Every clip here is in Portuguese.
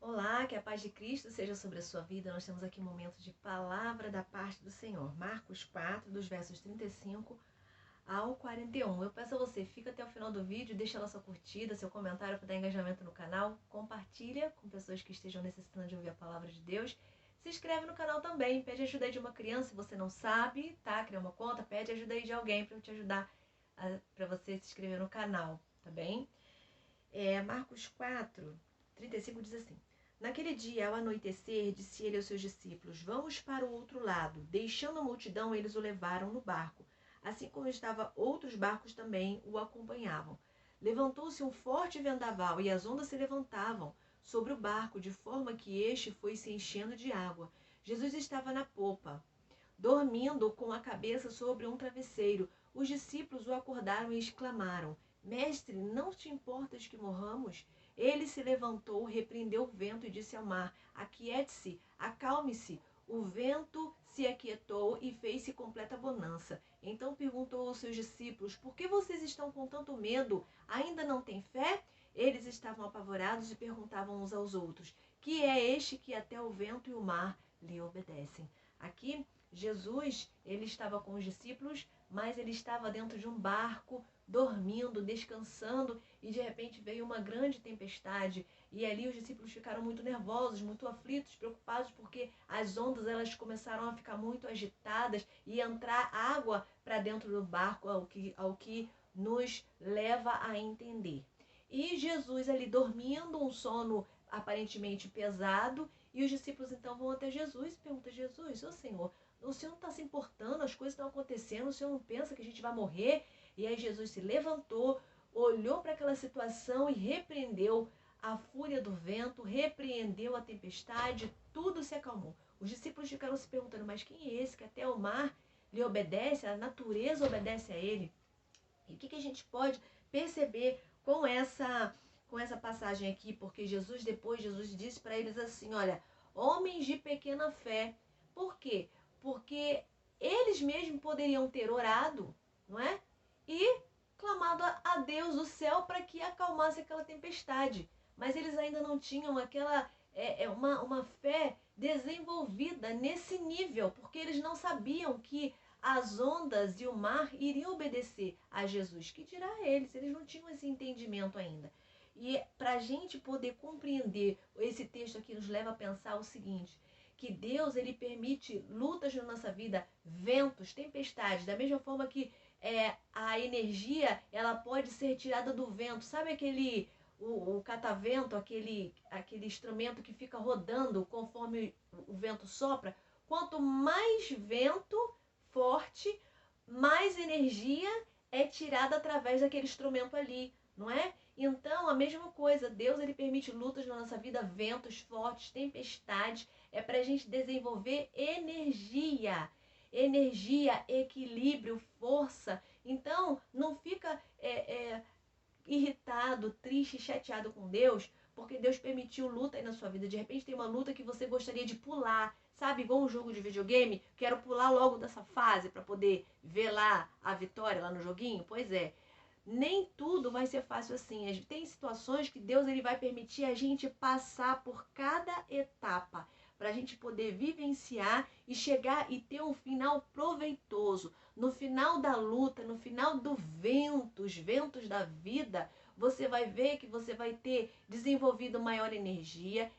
Olá, que a paz de Cristo seja sobre a sua vida. Nós temos aqui um momento de palavra da parte do Senhor. Marcos 4, dos versos 35 ao 41. Eu peço a você, fica até o final do vídeo, deixa lá sua curtida, seu comentário para dar engajamento no canal, compartilha com pessoas que estejam necessitando de ouvir a palavra de Deus. Se inscreve no canal também, pede ajuda aí de uma criança se você não sabe, tá? Criar uma conta, pede ajuda aí de alguém para eu te ajudar para você se inscrever no canal, tá bem? Marcos 4, 35 diz assim: Naquele dia, ao anoitecer, disse ele aos seus discípulos: Vamos para o outro lado. Deixando a multidão, eles o levaram no barco. Assim como estava, outros barcos também o acompanhavam. Levantou-se um forte vendaval e as ondas se levantavam sobre o barco, de forma que este foi se enchendo de água. Jesus estava na popa, dormindo com a cabeça sobre um travesseiro. Os discípulos o acordaram e exclamaram: Mestre, não te importas que morramos? Ele se levantou, repreendeu o vento e disse ao mar: Aquiete-se, acalme-se. O vento se aquietou e fez-se completa bonança. Então perguntou aos seus discípulos: Por que vocês estão com tanto medo? Ainda não têm fé? Eles estavam apavorados e perguntavam uns aos outros: Que é este que até o vento e o mar lhe obedecem? Aqui, Jesus, ele estava com os discípulos, mas ele estava dentro de um barco, dormindo, descansando, e de repente veio uma grande tempestade, e ali os discípulos ficaram muito nervosos, muito aflitos, preocupados, porque as ondas elas começaram a ficar muito agitadas e entrar água para dentro do barco, ao que nos leva a entender. E Jesus ali dormindo, um sono aparentemente pesado, e os discípulos então vão até Jesus e perguntam: Jesus, ô Senhor, o Senhor não está se importando, as coisas estão acontecendo, o Senhor não pensa que a gente vai morrer? E aí Jesus se levantou, olhou para aquela situação e repreendeu a fúria do vento, repreendeu a tempestade, tudo se acalmou. Os discípulos ficaram se perguntando: mas quem é esse que até o mar lhe obedece, a natureza obedece a ele? E o que a gente pode perceber com essa passagem aqui? Porque Jesus disse para eles assim: olha, homens de pequena fé. Por quê? Porque eles mesmos poderiam ter orado, não é? E clamado a Deus do céu para que acalmasse aquela tempestade. Mas eles ainda não tinham uma fé desenvolvida nesse nível, porque eles não sabiam que as ondas e o mar iriam obedecer a Jesus. Que dirá a eles? Eles não tinham esse entendimento ainda. E para a gente poder compreender, esse texto aqui nos leva a pensar o seguinte: que Deus ele permite lutas na nossa vida, ventos, tempestades, da mesma forma que a energia ela pode ser tirada do vento. Sabe o catavento, aquele instrumento que fica rodando conforme o vento sopra? Quanto mais vento forte, mais energia é tirada através daquele instrumento ali, não é? Então, a mesma coisa, Deus ele permite lutas na nossa vida, ventos fortes, tempestades, é para a gente desenvolver energia, equilíbrio, força. Então, não fica irritado, triste, chateado com Deus, porque Deus permitiu luta aí na sua vida. De repente tem uma luta que você gostaria de pular, sabe? Igual um jogo de videogame, quero pular logo dessa fase para poder ver lá a vitória lá no joguinho. Pois é, nem tudo vai ser fácil assim. Tem situações que Deus ele vai permitir a gente passar por cada etapa, para a gente poder vivenciar e chegar e ter um final proveitoso. No final da luta, no final os ventos da vida, você vai ver que você vai ter desenvolvido maior energia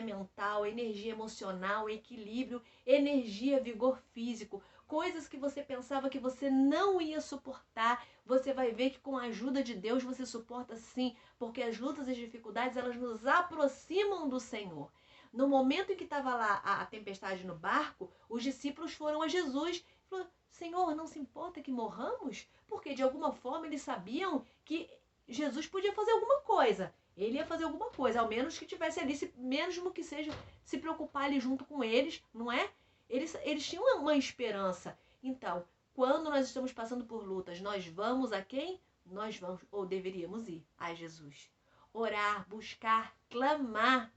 mental, energia emocional, equilíbrio, energia, vigor físico. Coisas que você pensava que você não ia suportar, você vai ver que com a ajuda de Deus você suporta sim, porque as lutas e as dificuldades elas nos aproximam do Senhor. No momento em que estava lá a tempestade no barco, os discípulos foram a Jesus e falaram: Senhor, não se importa que morramos? Porque de alguma forma eles sabiam que Jesus podia fazer alguma coisa. Ele ia fazer alguma coisa, ao menos que tivesse ali, mesmo que seja se preocupar ali junto com eles, não é? Eles tinham uma esperança. Então, quando nós estamos passando por lutas, nós vamos a quem? Nós vamos, ou deveríamos ir, a Jesus. Orar, buscar, clamar.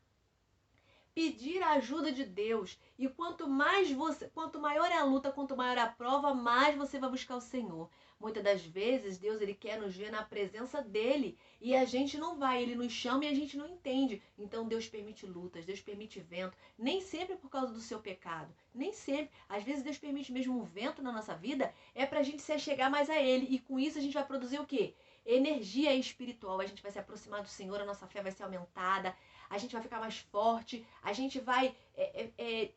pedir a ajuda de Deus. E quanto maior é a luta, quanto maior a prova, mais você vai buscar o Senhor. Muitas das vezes, Deus ele quer nos ver na presença dele e a gente não vai, ele nos chama e a gente não entende. Então Deus permite lutas, Deus permite vento, nem sempre por causa do seu pecado, nem sempre. Às vezes Deus permite mesmo um vento na nossa vida, é pra gente se achegar mais a ele e com isso a gente vai produzir o quê? Energia espiritual, a gente vai se aproximar do Senhor, a nossa fé vai ser aumentada, a gente vai ficar mais forte, a gente vai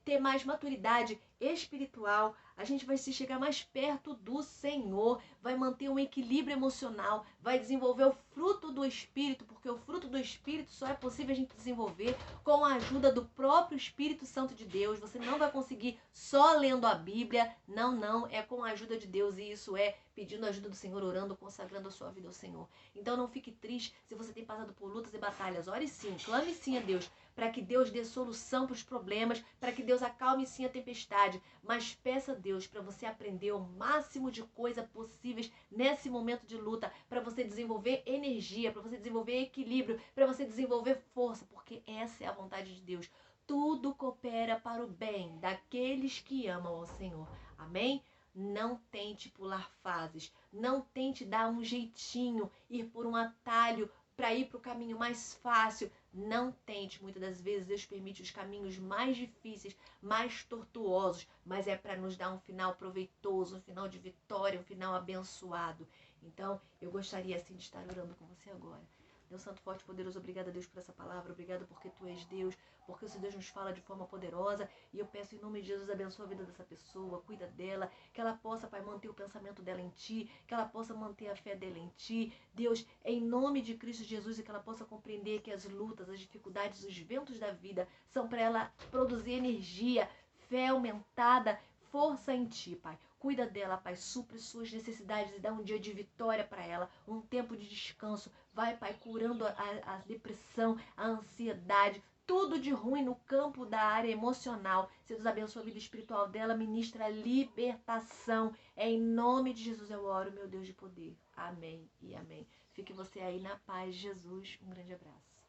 ter mais maturidade espiritual, a gente vai se chegar mais perto do Senhor, vai manter um equilíbrio emocional, vai desenvolver o fruto do Espírito, porque o fruto do Espírito só é possível a gente desenvolver com a ajuda do próprio Espírito Santo de Deus. Você não vai conseguir só lendo a Bíblia, não, é com a ajuda de Deus, e isso é pedindo a ajuda do Senhor, orando, consagrando a sua vida ao Senhor. Então não fique triste se você tem passado por lutas e batalhas. Ore sim, clame sim a Deus, para que Deus dê solução para os problemas, para que Deus acalme sim a tempestade. Mas peça a Deus para você aprender o máximo de coisas possíveis nesse momento de luta, para você desenvolver energia, para você desenvolver equilíbrio, para você desenvolver força, porque essa é a vontade de Deus. Tudo coopera para o bem daqueles que amam ao Senhor. Amém? Não tente pular fases, não tente dar um jeitinho, ir por um atalho para ir para o caminho mais fácil. Não tente. Muitas das vezes Deus permite os caminhos mais difíceis, mais tortuosos, mas é para nos dar um final proveitoso, um final de vitória, um final abençoado. Então, eu gostaria assim de estar orando com você agora. Deus Santo, Forte e Poderoso, obrigada, Deus, por essa palavra. Obrigado porque Tu és Deus, porque o Senhor Deus nos fala de forma poderosa. E eu peço em nome de Jesus, abençoa a vida dessa pessoa, cuida dela, que ela possa, Pai, manter o pensamento dela em Ti, que ela possa manter a fé dela em Ti. Deus, em nome de Cristo Jesus, e que ela possa compreender que as lutas, as dificuldades, os ventos da vida são para ela produzir energia, fé aumentada, força em Ti, Pai. Cuida dela, Pai, supre suas necessidades e dá um dia de vitória para ela, um tempo de descanso. Vai, Pai, curando a depressão, a ansiedade, tudo de ruim no campo da área emocional. Se Deus abençoa a vida espiritual dela, ministra libertação. Em nome de Jesus eu oro, meu Deus de poder. Amém e amém. Fique você aí na paz de Jesus. Um grande abraço.